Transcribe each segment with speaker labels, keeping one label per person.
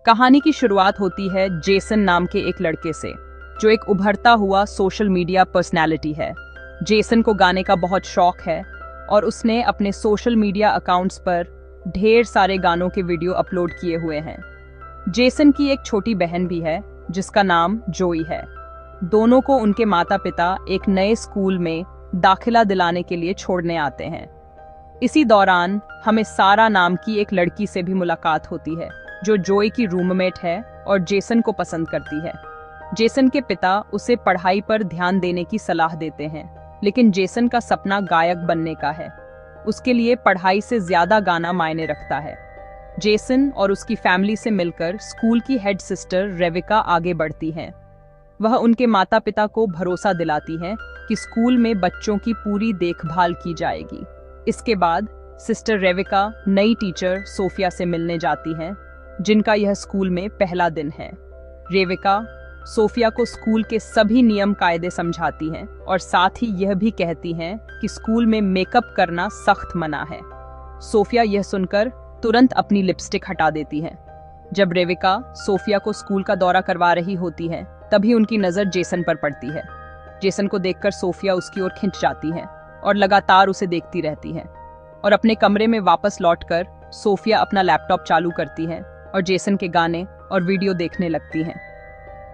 Speaker 1: कहानी की शुरुआत होती है जेसन नाम के एक लड़के से, जो एक उभरता हुआ सोशल मीडिया पर्सनैलिटी है। जेसन को गाने का बहुत शौक है और उसने अपने सोशल मीडिया अकाउंट्स पर ढेर सारे गानों के वीडियो अपलोड किए हुए हैं। जेसन की एक छोटी बहन भी है जिसका नाम जोई है। दोनों को उनके माता पिता एक नए स्कूल में दाखिला दिलाने के लिए छोड़ने आते हैं। इसी दौरान हमें सारा नाम की एक लड़की से भी मुलाकात होती है, जो जोई की रूममेट है और जेसन को पसंद करती है। जेसन के पिता उसे पढ़ाई पर ध्यान देने की सलाह देते हैं, लेकिन जेसन का सपना गायक बनने का है। उसके लिए पढ़ाई से ज्यादा गाना मायने रखता है। जेसन और उसकी फैमिली से मिलकर स्कूल की हेड सिस्टर रेविका आगे बढ़ती हैं। वह उनके माता पिता को भरोसा दिलाती हैं कि स्कूल में बच्चों की पूरी देखभाल की जाएगी। इसके बाद सिस्टर रेविका नई टीचर सोफिया से मिलने जाती हैं, जिनका यह स्कूल में पहला दिन है। रेविका सोफिया को स्कूल के सभी नियम कायदे समझाती हैं और साथ ही यह भी कहती हैं कि स्कूल में मेकअप करना सख्त मना है। सोफिया यह सुनकर तुरंत अपनी लिपस्टिक हटा देती है। जब रेविका सोफिया को स्कूल का दौरा करवा रही होती है, तभी उनकी नज़र जेसन पर पड़ती है। जेसन को देखकर सोफिया उसकी ओर खिंच जाती है और लगातार उसे देखती रहती है। और अपने कमरे में वापस लौटकर सोफिया अपना लैपटॉप चालू करती है और जेसन के गाने और वीडियो देखने लगती हैं।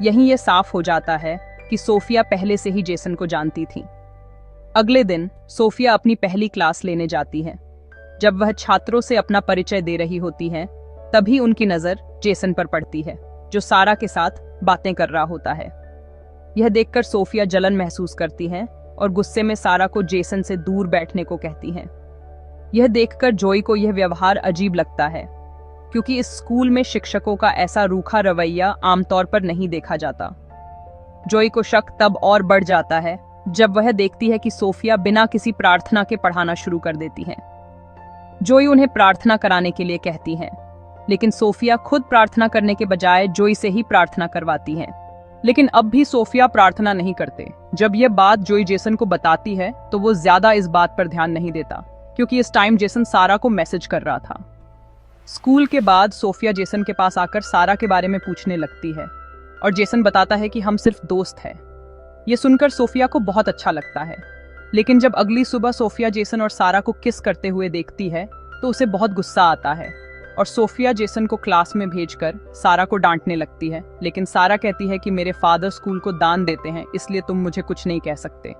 Speaker 1: यहीं यह साफ हो जाता है कि सोफिया पहले से ही जेसन को जानती थी। अगले दिन सोफिया अपनी पहली क्लास लेने जाती है। जब वह छात्रों से अपना परिचय दे रही होती है, तभी उनकी नज़र जेसन पर पड़ती है, जो सारा के साथ बातें कर रहा होता है। यह देखकर सोफिया जलन महसूस करती है और गुस्से में सारा को जेसन से दूर बैठने को कहती हैं। यह देखकर जोई को यह व्यवहार अजीब लगता है, क्योंकि इस स्कूल में शिक्षकों का ऐसा रूखा रवैया आमतौर पर नहीं देखा जाता। जोई को शक तब और बढ़ जाता है जब वह देखती है कि सोफिया बिना किसी प्रार्थना के पढ़ाना शुरू कर देती है। जोई उन्हें प्रार्थना कराने के लिए कहती है, लेकिन सोफिया खुद प्रार्थना करने के बजाय जोई से ही प्रार्थना करवाती है। लेकिन अब भी सोफिया प्रार्थना नहीं करते। जब यह बात जोई जेसन को बताती है तो वो ज्यादा इस बात पर ध्यान नहीं देता, क्योंकि इस टाइम जेसन सारा को मैसेज कर रहा था। स्कूल के बाद सोफिया जेसन के पास आकर सारा के बारे में पूछने लगती है और जेसन बताता है कि हम सिर्फ दोस्त हैं। ये सुनकर सोफिया को बहुत अच्छा लगता है, लेकिन जब अगली सुबह सोफिया जेसन और सारा को किस करते हुए देखती है तो उसे बहुत गुस्सा आता है और सोफिया जेसन को क्लास में भेजकर सारा को डांटने लगती है। लेकिन सारा कहती है कि मेरे फादर स्कूल को दान देते हैं, इसलिए तुम मुझे कुछ नहीं कह सकते।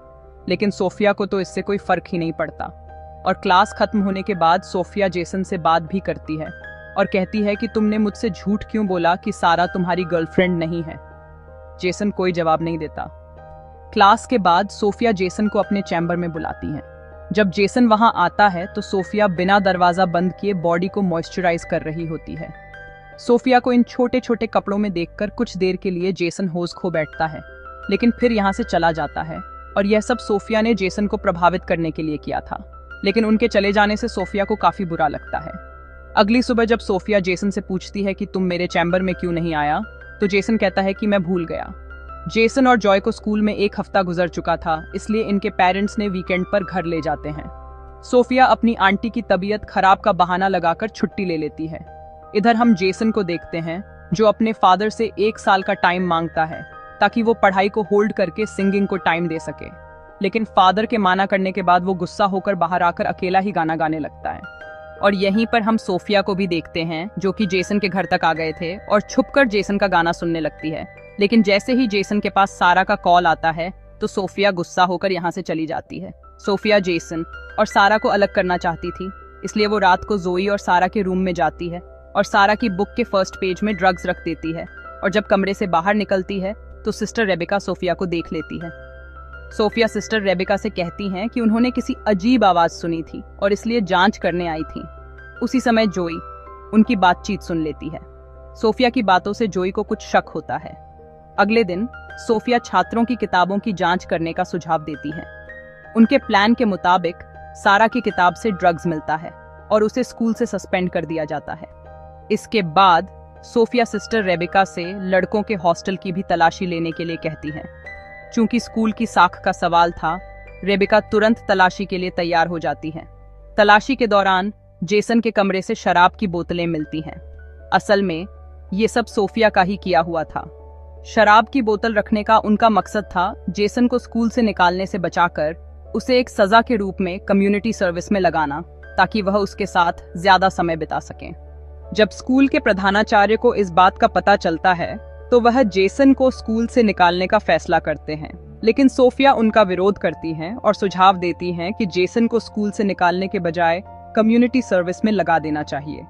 Speaker 1: लेकिन सोफिया को तो इससे कोई फर्क ही नहीं पड़ता और क्लास खत्म होने के बाद सोफिया जेसन से बात भी करती है और कहती है कि तुमने मुझसे झूठ क्यों बोला कि सारा तुम्हारी गर्लफ्रेंड नहीं है। जेसन कोई जवाब नहीं देता। क्लास के बाद सोफिया जेसन को अपने चैम्बर में बुलाती हैं। जब जेसन वहां आता है तो सोफिया बिना दरवाजा बंद किए बॉडी को मॉइस्चराइज कर रही होती है। सोफिया को इन छोटे छोटे कपड़ों में देखकर कुछ देर के लिए जेसन होश खो बैठता है, लेकिन फिर यहाँ से चला जाता है। और यह सब सोफिया ने जेसन को प्रभावित करने के लिए किया था, लेकिन उनके चले जाने से सोफिया को काफी बुरा लगता है। अगली सुबह जब सोफिया जेसन से पूछती है कि तुम मेरे चैम्बर में क्यों नहीं आया, तो जेसन कहता है कि मैं भूल गया। जेसन और जॉय को स्कूल में एक हफ्ता गुजर चुका था, इसलिए इनके पेरेंट्स ने वीकेंड पर घर ले जाते हैं। सोफिया अपनी आंटी की तबीयत खराब का बहाना लगाकर छुट्टी ले लेती है। इधर हम जेसन को देखते हैं, जो अपने फादर से 1 साल का टाइम मांगता है ताकि वो पढ़ाई को होल्ड करके सिंगिंग को टाइम दे सके। लेकिन फादर के माना करने के बाद वो गुस्सा होकर बाहर आकर अकेला ही गाना गाने लगता है। और यहीं पर हम सोफिया को भी देखते हैं, जो कि जेसन के घर तक आ गए थे और छुपकर जेसन का गाना सुनने लगती है। लेकिन जैसे ही जेसन के पास सारा का कॉल आता है तो सोफिया गुस्सा होकर यहाँ से चली जाती है। सोफिया जेसन और सारा को अलग करना चाहती थी, इसलिए वो रात को जोई और सारा के रूम में जाती है और सारा की बुक के फर्स्ट पेज में ड्रग्स रख देती है। और जब कमरे से बाहर निकलती है तो सिस्टर रेबिका सोफिया को देख लेती है। सोफिया सिस्टर रेबिका से कहती हैं कि उन्होंने किसी अजीब आवाज सुनी थी और इसलिए जांच करने आई थी। उसी समय जोई उनकी बातचीत सुन लेती है। सोफिया की बातों से जोई को कुछ शक होता है। अगले दिन सोफिया छात्रों की किताबों की जांच करने का सुझाव देती है। उनके प्लान के मुताबिक सारा की किताब से ड्रग्स मिलता है और उसे स्कूल से सस्पेंड कर दिया जाता है। इसके बाद सोफिया सिस्टर रेबिका से लड़कों के हॉस्टल की भी तलाशी लेने के लिए कहती है। चूंकि स्कूल की साख का सवाल था, रेबिका तुरंत तलाशी के लिए तैयार हो जाती है। तलाशी के दौरान जेसन के कमरे से शराब की बोतलें मिलती हैं। असल में ये सब सोफिया का ही किया हुआ था। शराब की बोतल रखने का उनका मकसद था जेसन को स्कूल से निकालने से बचाकर उसे एक सजा के रूप में कम्युनिटी सर्विस में लगाना, ताकि वह उसके साथ ज्यादा समय बिता सकें। जब स्कूल के प्रधानाचार्य को इस बात का पता चलता है तो वह जेसन को स्कूल से निकालने का फैसला करते हैं, लेकिन सोफिया उनका विरोध करती हैं और सुझाव देती हैं कि जेसन को स्कूल से निकालने के बजाय कम्युनिटी सर्विस में लगा देना चाहिए।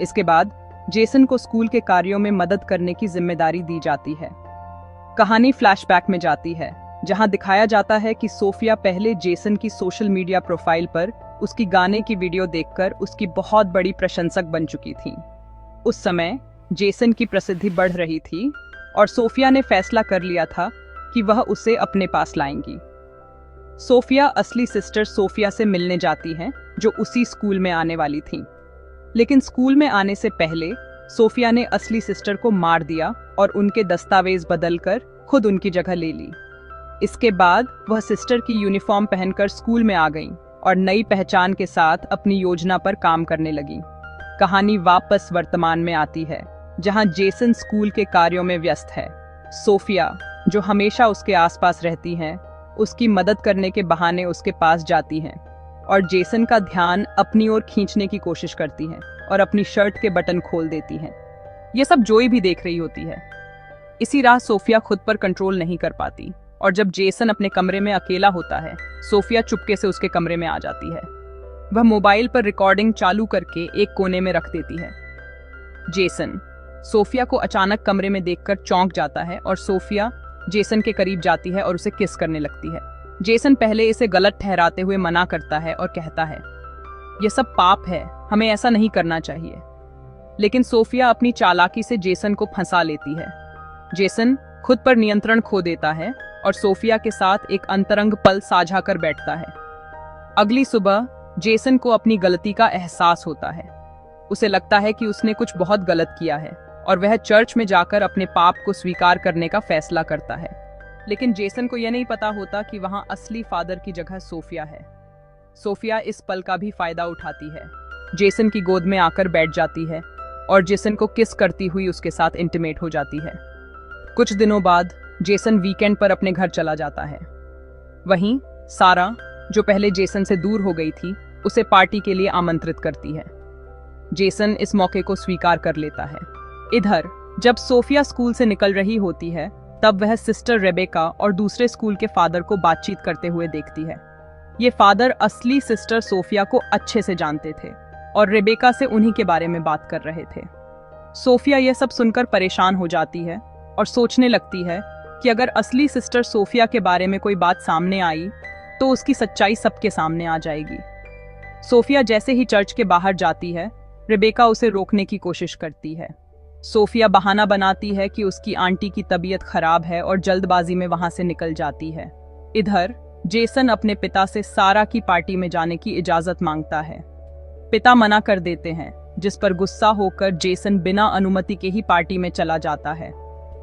Speaker 1: इसके बाद जेसन को स्कूल के कार्यों में मदद करने की जिम्मेदारी दी जाती है। कहानी फ्लैशबैक में जाती है, जहां दिखाया जाता है कि सोफिया पहले जेसन की सोशल मीडिया प्रोफाइल पर उसकी गाने की वीडियो देखकर उसकी बहुत बड़ी प्रशंसक बन चुकी थी। उस समय जेसन की प्रसिद्धि बढ़ रही थी और सोफिया ने फैसला कर लिया था कि वह उसे अपने पास लाएंगी। सोफिया असली सिस्टर सोफिया से मिलने जाती हैं, जो उसी स्कूल में आने वाली थी। लेकिन स्कूल में आने से पहले सोफिया ने असली सिस्टर को मार दिया और उनके दस्तावेज बदलकर खुद उनकी जगह ले ली। इसके बाद वह सिस्टर की यूनिफॉर्म पहनकर स्कूल में आ गईं और नई पहचान के साथ अपनी योजना पर काम करने लगी। कहानी वापस वर्तमान में आती है, जहां जेसन स्कूल के कार्यों में व्यस्त है। सोफिया, जो हमेशा उसके आसपास रहती हैं, उसकी मदद करने के बहाने उसके पास जाती हैं और जेसन का ध्यान अपनी ओर खींचने की कोशिश करती हैं और अपनी शर्ट के बटन खोल देती हैं। ये सब जोई भी देख रही होती है। इसी राह सोफिया खुद पर कंट्रोल नहीं कर पाती और जब जेसन अपने कमरे में अकेला होता है, सोफिया चुपके से उसके कमरे में आ जाती है। वह मोबाइल पर रिकॉर्डिंग चालू करके एक कोने में रख देती है। जेसन सोफिया को अचानक कमरे में देखकर चौंक जाता है और सोफिया जेसन के करीब जाती है और उसे किस करने लगती है। जेसन पहले इसे गलत ठहराते हुए मना करता है और कहता है, यह सब पाप है, हमें ऐसा नहीं करना चाहिए। लेकिन सोफिया अपनी चालाकी से जेसन को फंसा लेती है। जेसन खुद पर नियंत्रण खो देता है और सोफिया के साथ एक अंतरंग पल साझा कर बैठता है। अगली सुबह जेसन को अपनी गलती का एहसास होता है। उसे लगता है कि उसने कुछ बहुत गलत किया है और वह चर्च में जाकर अपने पाप को स्वीकार करने का फैसला करता है। लेकिन जेसन को यह नहीं पता होता कि वहां असली फादर की जगह सोफिया है। सोफिया इस पल का भी फायदा उठाती है, जेसन की गोद में आकर बैठ जाती है और जेसन को किस करती हुई उसके साथ इंटीमेट हो जाती है। कुछ दिनों बाद जेसन वीकेंड पर अपने घर चला जाता है। वहीं सारा, जो पहले जेसन से दूर हो गई थी, उसे पार्टी के लिए आमंत्रित करती है। जेसन इस मौके को स्वीकार कर लेता है। इधर जब सोफिया स्कूल से निकल रही होती है, तब वह सिस्टर रेबेका और दूसरे स्कूल के फादर को बातचीत करते हुए देखती है। ये फादर असली सिस्टर सोफिया को अच्छे से जानते थे और रेबेका से उन्हीं के बारे में बात कर रहे थे। सोफिया यह सब सुनकर परेशान हो जाती है और सोचने लगती है कि अगर असली सिस्टर सोफिया के बारे में कोई बात सामने आई तो उसकी सच्चाई सबके सामने आ जाएगी। सोफिया जैसे ही चर्च के बाहर जाती है, रेबेका उसे रोकने की कोशिश करती है। सोफिया बहाना बनाती है कि उसकी आंटी की तबीयत खराब है और जल्दबाजी में वहां से निकल जाती है। इधर जेसन अपने पिता से सारा की पार्टी में जाने की इजाजत मांगता है। पिता मना कर देते हैं, जिस पर गुस्सा होकर जेसन बिना अनुमति के ही पार्टी में चला जाता है।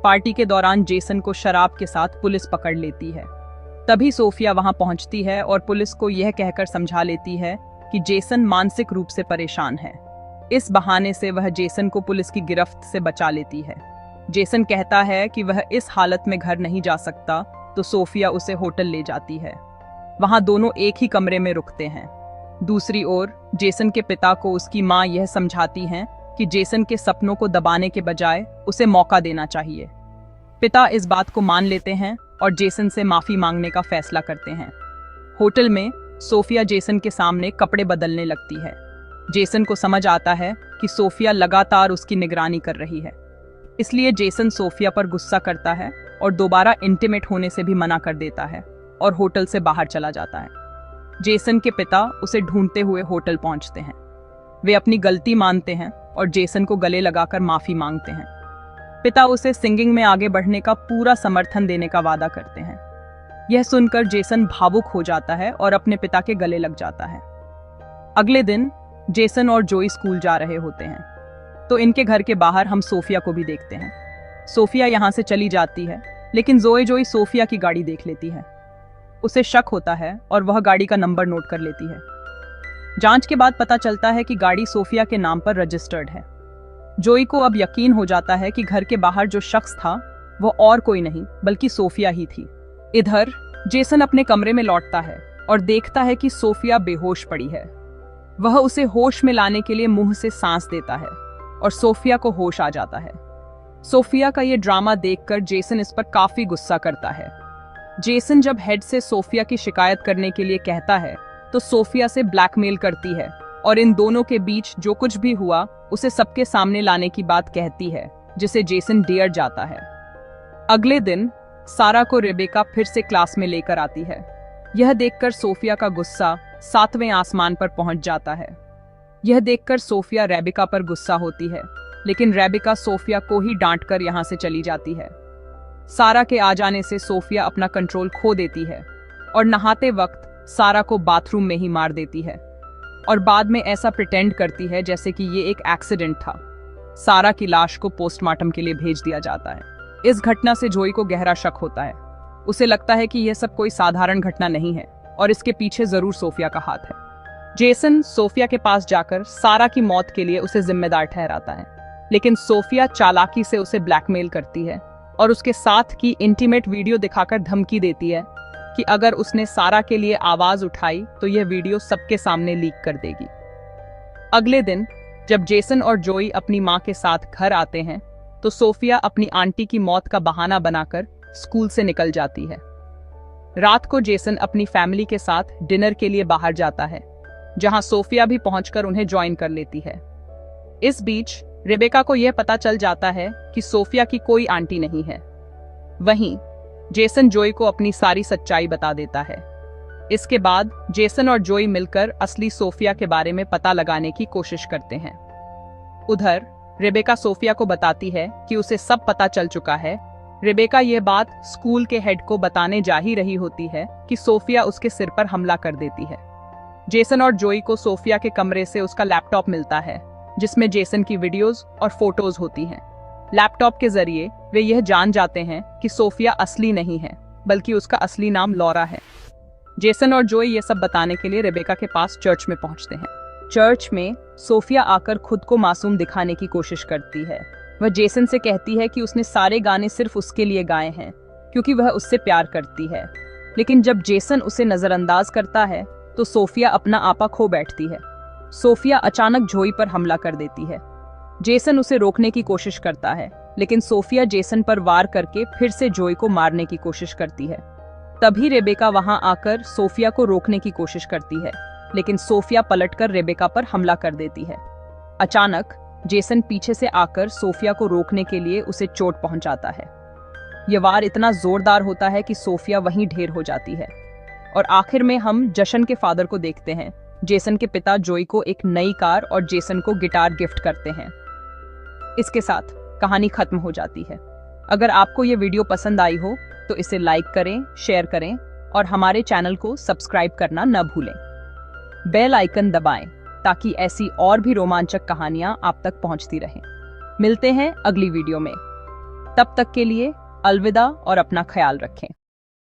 Speaker 1: पार्टी के दौरान जेसन को शराब के साथ पुलिस पकड़ लेती है। तभी सोफिया वहां पहुंचती है और पुलिस को यह कहकर समझा लेती है कि जेसन मानसिक रूप से परेशान है। इस बहाने से वह जेसन को पुलिस की गिरफ्त से बचा लेती है। जेसन कहता है कि वह इस हालत में घर नहीं जा सकता, तो सोफिया उसे होटल ले जाती है। वहां दोनों एक ही कमरे में रुकते हैं। दूसरी ओर जेसन के पिता को उसकी मां यह समझाती हैं कि जेसन के सपनों को दबाने के बजाय उसे मौका देना चाहिए। पिता इस बात को मान लेते हैं और जेसन से माफी मांगने का फैसला करते हैं। होटल में सोफिया जेसन के सामने कपड़े बदलने लगती है। जेसन को समझ आता है कि सोफिया लगातार उसकी निगरानी कर रही है, इसलिए जेसन सोफिया पर गुस्सा करता है और दोबारा इंटीमेट होने से भी मना कर देता है और होटल से बाहर चला जाता है। जेसन के पिता उसे ढूंढते हुए होटल पहुंचते हैं। वे अपनी गलती मानते हैं और जेसन को गले लगाकर माफी मांगते हैं। पिता उसे सिंगिंग में आगे बढ़ने का पूरा समर्थन देने का वादा करते हैं। यह सुनकर जेसन भावुक हो जाता है और अपने पिता के गले लग जाता है। अगले दिन जेसन और जोई स्कूल जा रहे होते हैं, तो इनके घर के बाहर हम सोफिया को भी देखते हैं। सोफिया यहाँ से चली जाती है, लेकिन जोई सोफिया की गाड़ी देख लेती है। उसे शक होता है और वह गाड़ी का नंबर नोट कर लेती है। जांच के बाद पता चलता है कि गाड़ी सोफिया के नाम पर रजिस्टर्ड है। जोई को अब यकीन हो जाता है कि घर के बाहर जो शख्स था वो और कोई नहीं बल्कि सोफिया ही थी। इधर जेसन अपने कमरे में लौटता है और देखता है कि सोफिया बेहोश पड़ी है। वह उसे होश में लाने के लिए मुंह से सांस देता है और सोफिया को होश आ जाता है। सोफिया का ये ड्रामा देखकर जेसन इस पर काफी गुस्सा करता है। जेसन जब हेड से सोफिया की शिकायत करने के लिए कहता है तो सोफिया से ब्लैकमेल करती है और इन दोनों के बीच जो कुछ भी हुआ उसे सबके सामने लाने की बात कहती है, जिसे जेसन डेर जाता है। अगले दिन सारा को रेबेका फिर से क्लास में लेकर आती है। यह देखकर सोफिया का गुस्सा 7वें आसमान पर पहुंच जाता है। यह देखकर सोफिया रेबेका पर गुस्सा होती है, लेकिन रेबेका सोफिया को ही डांटकर यहां से चली जाती है। सारा के आ जाने से सोफिया अपना कंट्रोल खो देती है और नहाते वक्त सारा को बाथरूम में ही मार देती है और बाद में ऐसा प्रिटेंड करती है जैसे कि ये एक एक्सीडेंट था। सारा की लाश को पोस्टमार्टम के लिए भेज दिया जाता है। इस घटना से जोई को गहरा शक होता है। उसे लगता है कि यह सब कोई साधारण घटना नहीं है और इसके पीछे जरूर सोफिया का हाथ है। जेसन सोफिया के पास जाकर सारा की मौत के लिए उसे जिम्मेदार ठहराता है, लेकिन सोफिया चालाकी से उसे ब्लैकमेल करती है और उसके साथ की इंटीमेट वीडियो दिखाकर धमकी देती है कि अगर उसने सारा के लिए आवाज उठाई तो यह वीडियो सबके सामने लीक कर देगी। अगले दिन जब जेसन और जोई अपनी मां के साथ घर आते हैं तो सोफिया अपनी आंटी की मौत का बहाना बनाकर स्कूल से निकल जाती है। रात को जेसन अपनी फैमिली के साथ डिनर के लिए बाहर जाता है, जहां सोफिया भी पहुंचकर उन्हें ज्वाइन कर लेती है। इस बीच रेबेका को यह पता चल जाता है कि सोफिया की कोई आंटी नहीं है। वहीं जेसन जोई को अपनी सारी सच्चाई बता देता है। इसके बाद जेसन और जोई मिलकर असली सोफिया के बारे में पता लगाने की कोशिश करते हैं। उधर रेबेका सोफिया को बताती है कि उसे सब पता चल चुका है। रेबेका यह बात स्कूल के हेड को बताने जा ही रही होती है कि सोफिया उसके सिर पर हमला कर देती है। जेसन और जोई को सोफिया के कमरे से उसका लैपटॉप मिलता है, जिसमें जेसन की वीडियोस और फोटोज होती हैं। लैपटॉप के जरिए वे यह जान जाते हैं कि सोफिया असली नहीं है, बल्कि उसका असली नाम लॉरा है। जेसन और जोई ये सब बताने के लिए रेबेका के पास चर्च में पहुंचते हैं। चर्च में सोफिया आकर खुद को मासूम दिखाने की कोशिश करती है। वह जेसन से कहती है कि उसने सारे गाने सिर्फ उसके लिए गाए हैं क्योंकि वह उससे प्यार करती है। लेकिन जब जेसन उसे नजरअंदाज करता है तो सोफिया अपना आपा खो बैठती है। सोफिया अचानक जोई पर हमला कर देती है। जेसन उसे रोकने की कोशिश करता है, लेकिन सोफिया जेसन पर वार करके फिर से जोई को मारने की कोशिश करती है। तभी रेबेका वहां आकर सोफिया को रोकने की कोशिश करती है, लेकिन सोफिया पलटकर रेबेका पर हमला कर देती है। अचानक जेसन पीछे से आकर सोफिया को रोकने के लिए उसे चोट पहुंचाता है। यह वार इतना जोरदार होता है कि सोफिया वहीं ढेर हो जाती है। और आखिर में हम जशन के फादर को देखते हैं। जेसन के पिता जोई को एक नई कार और जेसन को गिटार गिफ्ट करते हैं। इसके साथ कहानी खत्म हो जाती है। अगर आपको ये वीडियो पसंद आई हो तो इसे लाइक करें, शेयर करें और हमारे चैनल को सब्सक्राइब करना न भूलें। बेल आइकन दबाएं ताकि ऐसी और भी रोमांचक कहानियां आप तक पहुंचती रहें। मिलते हैं अगली वीडियो में। तब तक के लिए अलविदा और अपना ख्याल रखें।